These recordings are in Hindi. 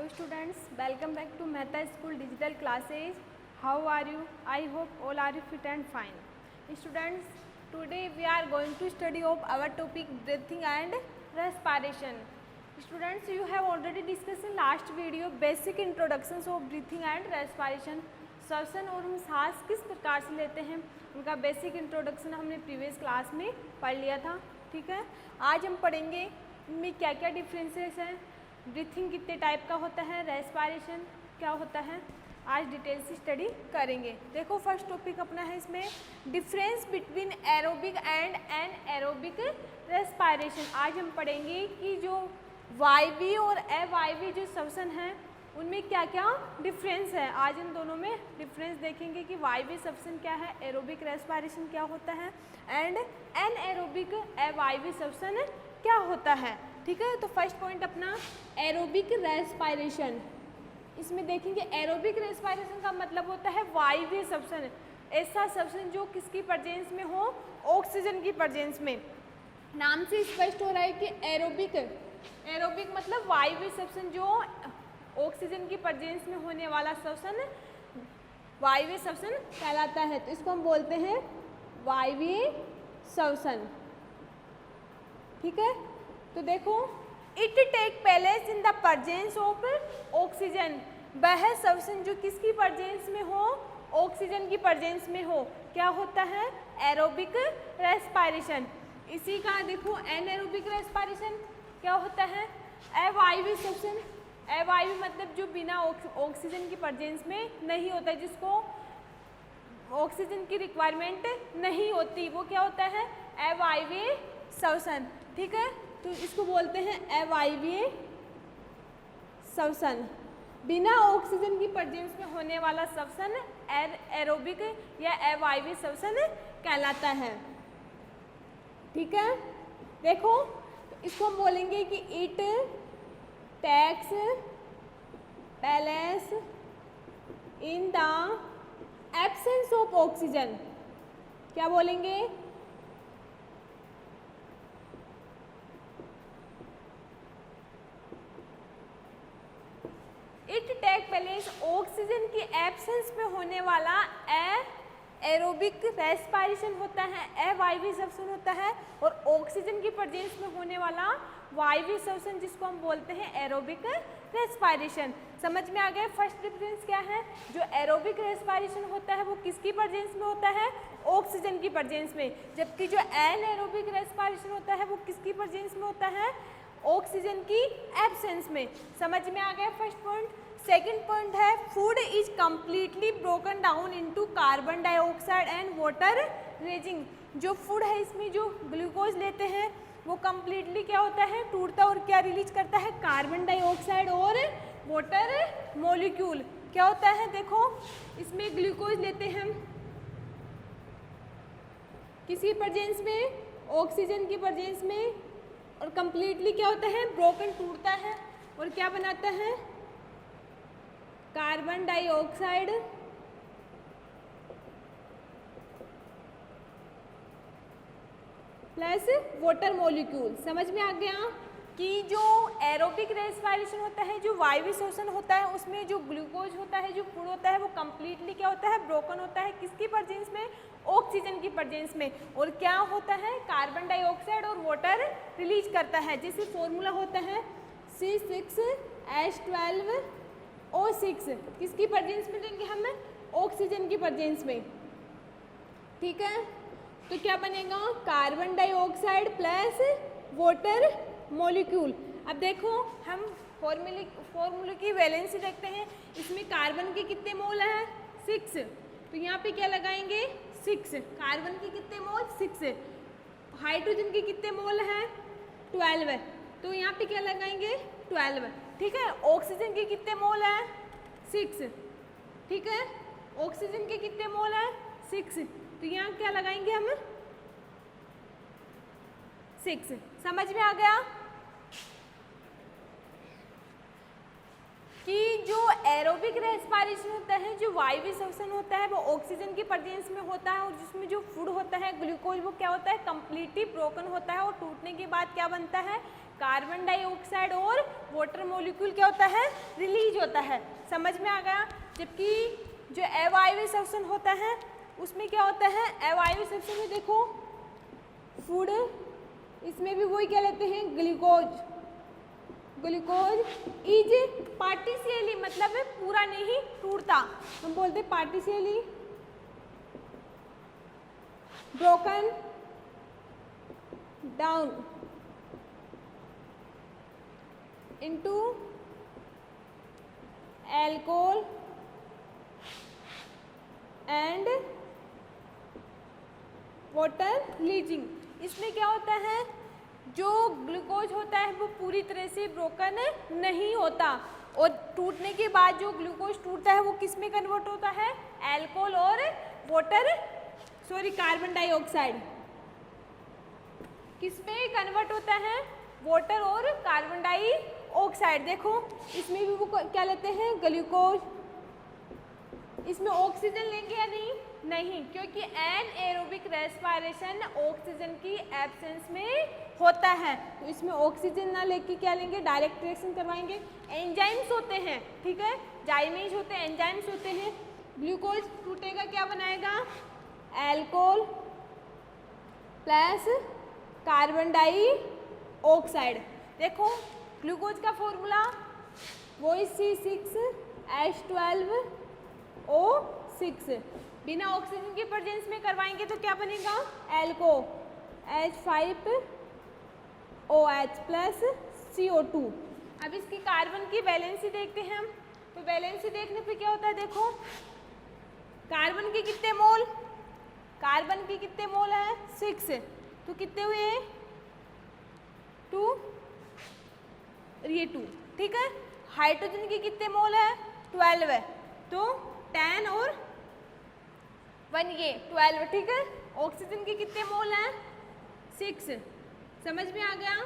Hello students, welcome back to Mehta School Digital Classes. How are you? I hope all are fit and fine. Students, today we are going to study of our topic breathing and respiration. Students, you have already discussed in last video basic introductions of breathing and respiration. श्वसन और हम सांस किस प्रकार से लेते हैं उनका बेसिक इंट्रोडक्शन हमने प्रीवियस क्लास में पढ़ लिया था. ठीक है, आज हम पढ़ेंगे इनमें क्या क्या डिफरेंसेस हैं, ब्रीथिंग कितने टाइप का होता है, रेस्पायरेशन क्या होता है, आज डिटेल से स्टडी करेंगे. देखो फर्स्ट टॉपिक अपना है इसमें difference between aerobic and anaerobic respiration. आज हम पढ़ेंगे कि जो वायवीय और अवायवीय जो श्वसन है उनमें क्या क्या डिफरेंस है. आज इन दोनों में डिफरेंस देखेंगे कि वायवीय श्वसन क्या है, एरोबिक रेस्पायरेशन क्या होता है एंड एनएरोबिक अवायवीय श्वसन क्या होता है. ठीक है, तो फर्स्ट पॉइंट अपना एरोबिक रेस्पायरेशन. इसमें देखेंगे एरोबिक रेस्पायरेशन का मतलब होता है वायवीय श्वसन, ऐसा श्वसन जो किसकी प्रेजेंस में हो, ऑक्सीजन की प्रेजेंस में. नाम से स्पष्ट हो रहा है कि एरोबिक मतलब वायवीय श्वसन जो ऑक्सीजन की प्रेजेंस में होने वाला श्वसन वायवीय श्वसन कहलाता है. तो इसको हम बोलते हैं वायवीय श्वसन. ठीक है, तो देखो it take place in the presence of oxygen. वह श्वसन जो किसकी प्रेजेंस में हो, ऑक्सीजन की प्रेजेंस में हो, क्या होता है, एरोबिक रेस्पायरेशन. इसी का देखो एनएरोबिक रेस्पायरेशन क्या होता है, अवायवीय श्वसन. अवायवीय मतलब जो बिना ऑक्सीजन की प्रेजेंस में नहीं होता है, जिसको ऑक्सीजन की रिक्वायरमेंट नहीं होती, वो क्या होता है, अवायवीय श्वसन. ठीक है, तो इसको बोलते हैं अवायवीय श्वसन. बिना ऑक्सीजन की प्रेजेंस में होने वाला श्वसन एरोबिक या अवायवीय श्वसन कहलाता है. ठीक है, देखो तो इसको हम बोलेंगे कि it takes place in the absence of oxygen. क्या बोलेंगे, इट टेक प्लेस ऑक्सीजन की एब्सेंस में होने वाला एरोबिक रेस्पायरेशन होता है, अवायवीय श्वसन होता है. और ऑक्सीजन की प्रेजेंस में होने वाला वायवीय श्वसन जिसको हम बोलते हैं एरोबिक रेस्पायरेशन. समझ में आ गया. फर्स्ट डिफरेंस क्या है, जो एरोबिक रेस्पायरेशन होता है वो किसकी प्रेजेंस में होता है, ऑक्सीजन की प्रेजेंस में, जबकि जो एनएरोबिक रेस्पायरेशन होता है वो किसकी प्रेजेंस में होता है, ऑक्सीजन की एब्सेंस में. समझ में आ गया फर्स्ट पॉइंट. सेकेंड पॉइंट है food is completely broken down into carbon dioxide and water releasing. जो फूड है इसमें जो ग्लूकोज लेते हैं वो कम्प्लीटली क्या होता है, टूटता और क्या रिलीज करता है, कार्बन डाइऑक्साइड और वाटर मॉलिक्यूल. क्या होता है, देखो इसमें ग्लूकोज लेते हैं किसी प्रेजेंस में, ऑक्सीजन की प्रेजेंस में, और कम्प्लीटली क्या होता है, ब्रोकन टूटता है और क्या बनाता है, carbon dioxide plus water molecule. समझ में आ गया कि जो एरोबिक रेस्पायरेशन होता है, जो वायवीय श्वसन होता है, उसमें जो ग्लूकोज होता है, जो फूड होता है, वो कम्प्लीटली क्या होता है, ब्रोकन होता है किसकी प्रेजेंस में, ऑक्सीजन की प्रेजेंस में, और क्या होता है, कार्बन डाइऑक्साइड और वाटर रिलीज करता है. जैसे फॉर्मूला होता है C6H12O6, किसकी प्रेजेंस में लेंगे हम, ऑक्सीजन की प्रेजेंस में. ठीक है, तो क्या बनेगा, carbon dioxide plus water molecule. अब देखो हम फॉर्मूले की वैलेंसी देखते हैं. इसमें कार्बन के कितने मोल हैं, 6, तो यहाँ पे क्या लगाएंगे, 6. कार्बन के कितने मोल, 6. हाइड्रोजन के कितने मोल हैं, 12, तो यहाँ पे क्या लगाएंगे, 12. ठीक है, ऑक्सीजन के कितने मोल हैं, 6. ठीक है, ऑक्सीजन के कितने मोल हैं, 6, तो यहाँ क्या लगाएंगे हम, 6. समझ में आ गया कि जो एरोबिक रेस्पायरेशन होता है, जो वायवीय श्वसन होता है, वो ऑक्सीजन की प्रेजेंस में होता है, और जिसमें जो फूड होता है ग्लूकोज वो क्या होता है, कम्प्लीटली ब्रोकन होता है और टूटने के बाद क्या बनता है, कार्बन डाइऑक्साइड और वाटर मॉलिक्यूल क्या होता है, रिलीज होता है। समझ में आ गया। जबकि जो अवायवीय श्वसन होता है उसमें क्या होता है, अवायवीय श्वसन में देखो फूड, इसमें भी वही क्या लेते हैं, ग्लूकोज। ग्लूकोज इज पार्टिशियली, मतलब पूरा नहीं टूटता, हम बोलते partially broken down into alcohol and water releasing. इसमें क्या होता है, जो ग्लूकोज होता है वो पूरी तरह से ब्रोकन नहीं होता और टूटने के बाद जो ग्लूकोज टूटता है वो किस में कन्वर्ट होता है, अल्कोहल और कार्बन डाइऑक्साइड। किस में कन्वर्ट होता है, वाटर और कार्बन डाइऑक्साइड। देखो इसमें भी वो क्या लेते हैं, ग्लूकोज। इसमें ऑक्सीजन लेंगे या नहीं, नहीं, क्योंकि एनएरोबिक रेस्पिरेशन ऑक्सीजन की एब्सेंस में होता है, तो इसमें ऑक्सीजन ना लेके क्या लेंगे, डायरेक्ट रिएक्शन करवाएंगे। एंजाइम्स होते हैं, ठीक है, जाइमेज होते हैं, एंजाइम्स होते हैं। ग्लूकोज टूटेगा क्या बनाएगा, अल्कोहल प्लस कार्बन डाइऑक्साइड। देखो ग्लूकोज का फॉर्मूला वही C6H12O6, बिना ऑक्सीजन के प्रेजेंस में करवाएंगे तो क्या बनेगा, एल्को H5OH प्लस CO2। अब इसकी कार्बन की वैलेंसी देखते हैं हम, तो वैलेंसी देखने पे क्या होता है, देखो कार्बन के कितने मोल, कार्बन के कितने मोल है 6, तो कितने हुए 2, ये 2, ठीक है। हाइड्रोजन के कितने मोल है 12 है, तो 10 और 1 ये 12, ठीक है। ऑक्सीजन के कितने मोल हैं 6, समझ में आ गया।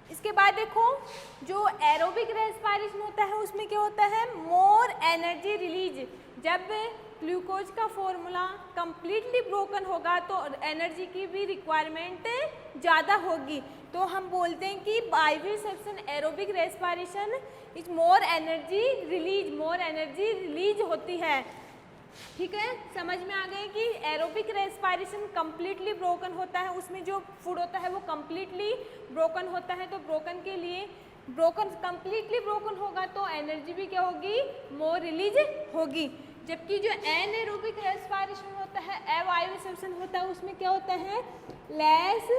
इसके बाद देखो जो एरोबिक रेस्पिरेशन होता है उसमें क्या होता है, मोर एनर्जी रिलीज। जब ग्लूकोज का फॉर्मूला कंप्लीटली ब्रोकन होगा तो एनर्जी की भी रिक्वायरमेंट ज़्यादा होगी, तो हम बोलते हैं कि बाइवीय section aerobic respiration is more energy release होती है, ठीक है। समझ में आ गए कि एरोबिक रेस्पिरेशन कंप्लीटली ब्रोकन होता है, उसमें जो फूड होता है वो कंप्लीटली ब्रोकन होता है, तो ब्रोकन के लिए कंप्लीटली ब्रोकन होगा तो एनर्जी भी क्या होगी, मोर रिलीज होगी। जबकि जो एनएरोबिक रेस्पिरेशन होता है, अवायवीय श्वसन होता है, उसमें क्या होता है, लेस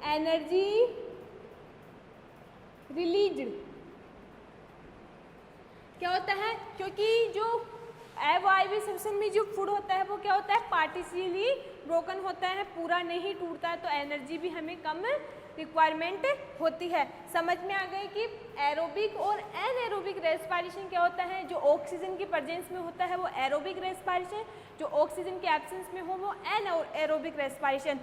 एनर्जी रिलीज्ड। क्या होता है, क्योंकि जो अवायवीय श्वसन में जो फूड होता है वो क्या होता है, पार्टिशियली ब्रोकन होता है, पूरा नहीं टूटता है, तो एनर्जी भी हमें कम रिक्वायरमेंट होती है। समझ में आ गए कि एरोबिक और एनएरोबिक रेस्पिरेशन क्या होता है, जो ऑक्सीजन की प्रेजेंस में होता है वो एरोबिक रेस्पिरेशन, जो ऑक्सीजन के एब्सेंस में हो वो एनएरोबिक रेस्पिरेशन।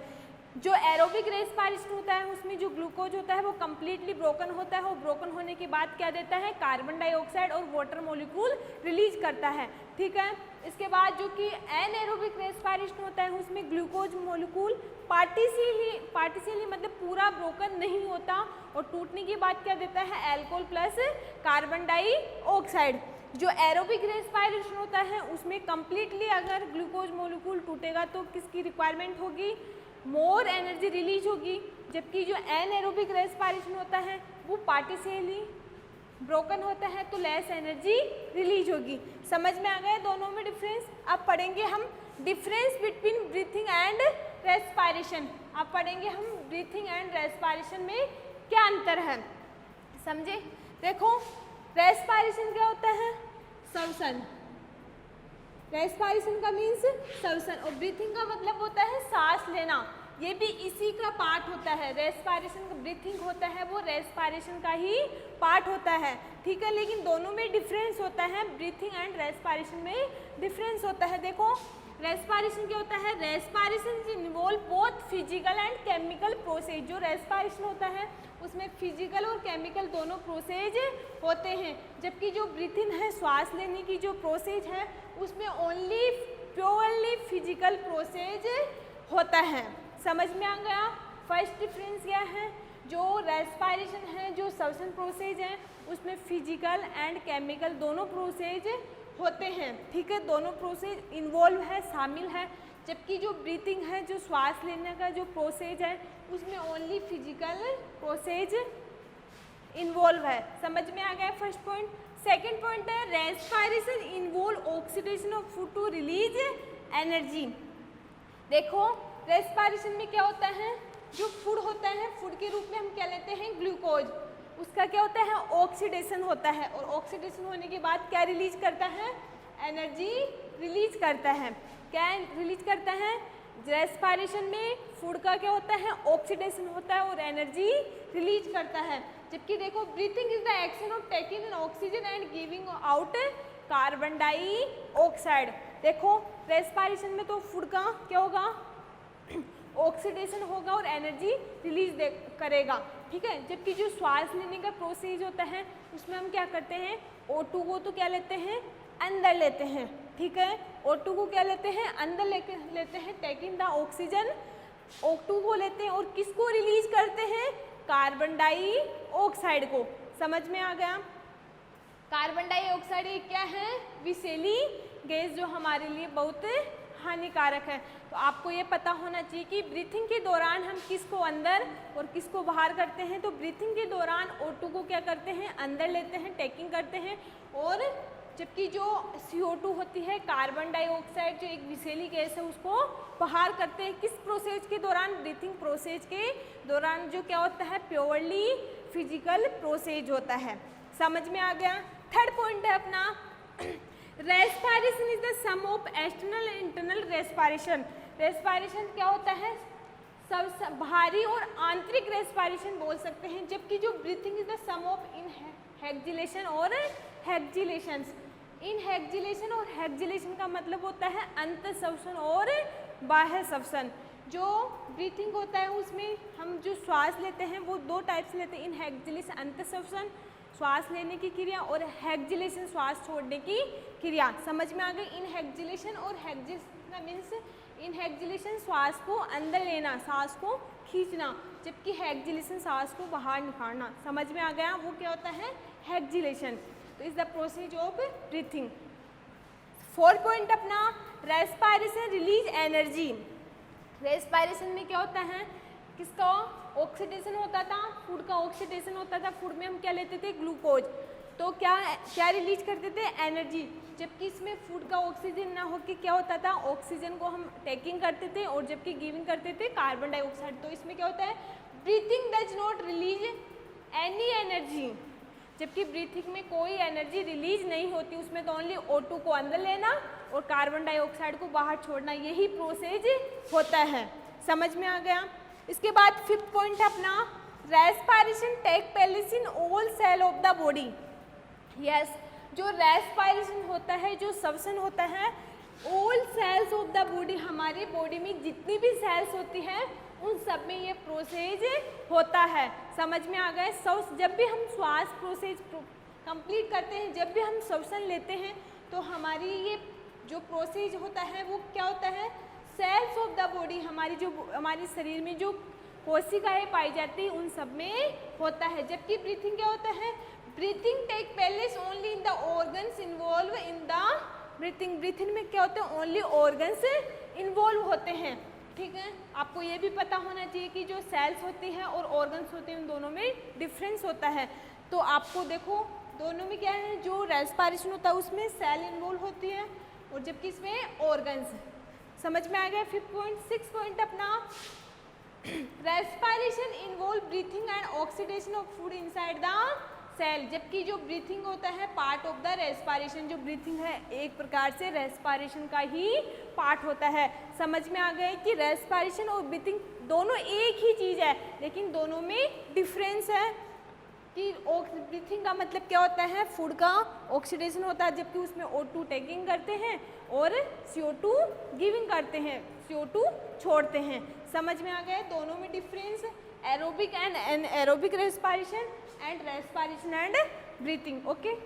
जो एरोबिक रेस्पिरेशन होता है उसमें जो ग्लूकोज होता है वो कम्प्लीटली ब्रोकन होता है, वो ब्रोकन होने के बाद क्या देता है, कार्बन डाइऑक्साइड और वाटर मॉलिक्यूल रिलीज करता है, ठीक है। इसके बाद जो कि एनएरोबिक रेस्पिरेशन होता है उसमें ग्लूकोज मॉलिक्यूल पार्टिशियली मतलब पूरा ब्रोकन नहीं होता और टूटने के बाद क्या देता है, अल्कोहल प्लस कार्बन डाइऑक्साइड। जो एरोबिक रेस्पिरेशन होता है उसमें कम्प्लीटली अगर ग्लूकोज मॉलिक्यूल टूटेगा तो किसकी रिक्वायरमेंट होगी, मोर एनर्जी रिलीज होगी। जबकि जो एनएरोबिक रेस्पिरेशन होता है वो पार्टिशियली ब्रोकन होता है तो लेस एनर्जी रिलीज होगी। समझ में आ गया दोनों में डिफरेंस। अब पढ़ेंगे हम difference between breathing and respiration. अब पढ़ेंगे हम ब्रीथिंग एंड रेस्पिरेशन में क्या अंतर है, समझे। देखो रेस्पिरेशन क्या होता है, श्वसन, रेस्पिरेशन का मीन्स श्वसन, और ब्रीथिंग का मतलब होता है सांस लेना, ये भी इसी का पार्ट होता है। रेस्पिरेशन का ब्रीथिंग होता है वो रेस्पिरेशन का ही पार्ट होता है, ठीक है। लेकिन दोनों में डिफरेंस होता है, ब्रीथिंग एंड रेस्पिरेशन में डिफरेंस होता है। देखो रेस्पिरेशन क्या होता है, respiration involve both physical and chemical process. जो रेस्पिरेशन होता है उसमें फिजिकल और केमिकल दोनों प्रोसेस होते हैं, जबकि जो ब्रीथिंग है, श्वास लेने की जो प्रोसेस है उसमें ओनली प्योरली फिजिकल प्रोसेस होता है। समझ में आ गया। फर्स्ट डिफरेंस क्या है, जो रेस्पायरेशन है, जो श्वसन प्रोसेस है, उसमें फिजिकल एंड केमिकल दोनों प्रोसेस होते हैं, ठीक है, दोनों प्रोसेस इन्वॉल्व है, शामिल है। जबकि जो ब्रीथिंग है, जो श्वास लेने का जो प्रोसेस है, उसमें ओनली फिजिकल प्रोसेस इन्वॉल्व है। समझ में आ गया फर्स्ट पॉइंट। सेकंड पॉइंट है respiration involve oxidation of food to release energy. देखो रेस्पायरेशन में क्या होता है, जो फूड होता है, फूड के रूप में हम क्या लेते हैं, ग्लूकोज, उसका क्या होता है, ऑक्सीडेशन होता है, और ऑक्सीडेशन होने के बाद क्या रिलीज करता है, एनर्जी रिलीज करता है। क्या रिलीज करता है, रेस्पायरेशन में फूड का क्या होता है, ऑक्सीडेशन होता है और एनर्जी रिलीज करता है। जबकि देखो breathing is the action of taking in oxygen and giving out carbon dioxide. देखो रेस्पायरेशन में तो फूड का क्या होगा, ऑक्सीडेशन होगा और एनर्जी रिलीज करेगा, ठीक है। जबकि जो श्वास लेने का प्रोसेस होता है, उसमें हम क्या करते हैं, O2 को तो क्या लेते हैं, अंदर लेते हैं, ठीक है, O2 को क्या लेते हैं, अंदर लेते हैं, टेकिंग द ऑक्सीजन, O2 को लेते हैं और किसको रिलीज करते हैं, कार्बन डाइऑक्साइड को। समझ में आ गया। कार्बन डाइऑक्साइड ये क्या है, विषैली गैस, जो हमारे लिए बहुत हानिकारक है। तो आपको ये पता होना चाहिए कि ब्रीथिंग के दौरान हम किसको अंदर और किसको बाहर करते हैं। तो ब्रीथिंग के दौरान O2 को क्या करते हैं, अंदर लेते हैं, टेकिंग करते हैं, और जबकि जो CO2 होती है, कार्बन डाइऑक्साइड, जो एक विषैली गैस है, उसको बाहर करते हैं। किस प्रोसेस के दौरान, ब्रीथिंग प्रोसेस के दौरान, जो क्या होता है, प्योरली फिजिकल प्रोसेस होता है। समझ में आ गया। थर्ड पॉइंट है अपना respiration is the sum of external and internal respiration. Respiration क्या होता है, सब बाहरी और आंतरिक रेस्पायरेशन बोल सकते हैं। जबकि जो breathing is the sum of inhalation और हेक्जिलेशंस। इनहेक्जिलेशन और हेक्जिलेशन का मतलब होता है अंत श्वसन और बाह्य श्वसन। जो ब्रीथिंग होता है उसमें हम जो श्वास लेते हैं वो दो टाइप से लेते हैं, इनहेक्जिलेशन अंत श्वसन श्वास लेने की क्रिया और हेक्जिलेशन श्वास छोड़ने की क्रिया। समझ में आ गई। इनहेक्जिलेशन और हेक्जिलेशन मीन्स इनहेक्जिलेशन श्वास को अंदर लेना, सांस को खींचना, जबकि हेक्जिलेशन सांस को बाहर निकालना। समझ में आ गया, वो क्या होता है, हेक्जिलेशन। तो is the process of breathing. Fourth point अपना रेस्पायरेशन रिलीज एनर्जी। रेस्पायरेशन में क्या होता है, किसका ऑक्सीडेशन होता था, फूड का ऑक्सीडेशन होता था। फूड में हम क्या लेते थे, ग्लूकोज, तो क्या रिलीज करते थे, एनर्जी। जबकि इसमें फूड का ऑक्सीजन ना होकर क्या होता था, ऑक्सीजन को हम टेकिंग करते थे और जबकि गिविंग करते थे कार्बन डाइऑक्साइड। तो इसमें क्या होता है, breathing does not release any energy. जबकि ब्रीथिंग में कोई एनर्जी रिलीज नहीं होती, उसमें तो ओनली O2 को अंदर लेना और कार्बन डाइऑक्साइड को बाहर छोड़ना, यही प्रोसेस होता है। समझ में आ गया। इसके बाद फिफ्थ पॉइंट है अपना respiration take place in all cell of the body. Yes, जो रेस्पायरेशन होता है, जो श्वसन होता है, all cells of the body, हमारी बॉडी में जितनी भी सेल्स होती है उन सब में ये प्रोसेस होता है। समझ में आ गए। जब भी हम श्वास प्रोसेस कंप्लीट करते हैं, जब भी हम श्वसन लेते हैं, तो हमारी ये जो प्रोसेस होता है वो क्या होता है, सेल्स ऑफ द बॉडी, हमारी शरीर में जो कोशिकाएं पाई जाती है उन सब में होता है। जबकि ब्रीथिंग क्या होता है, breathing take place only in the organs involve in the breathing. Breathing में क्या होता है, ओनली ऑर्गन्स इन्वॉल्व होते हैं। ठीक है, आपको ये भी पता होना चाहिए कि जो सेल्स होती है और ऑर्गन्स होते हैं उन दोनों में डिफरेंस होता है। तो आपको देखो दोनों में क्या है, जो रेस्पायरेशन होता है उसमें सेल इन्वॉल्व होती है और जबकि इसमें ऑर्गन्स। समझ में आ गया। Fifth point. सिक्स पॉइंट अपना respiration involve breathing and oxidation of food inside the cell. जबकि जो ब्रीथिंग होता है पार्ट ऑफ द रेस्पायरेशन, जो ब्रीथिंग है एक प्रकार से रेस्पायरेशन का ही पार्ट होता है। समझ में आ गए कि रेस्पायरेशन और ब्रीथिंग दोनों एक ही चीज़ है, लेकिन दोनों में डिफरेंस है। कि ब्रीथिंग का मतलब क्या होता है, फूड का ऑक्सीडेशन होता है, जबकि उसमें O2 टेकिंग करते हैं और CO2 गिविंग करते हैं, CO2 छोड़ते हैं। समझ में आ गए दोनों में difference, aerobic and anaerobic respiration and respiration and breathing. Okay.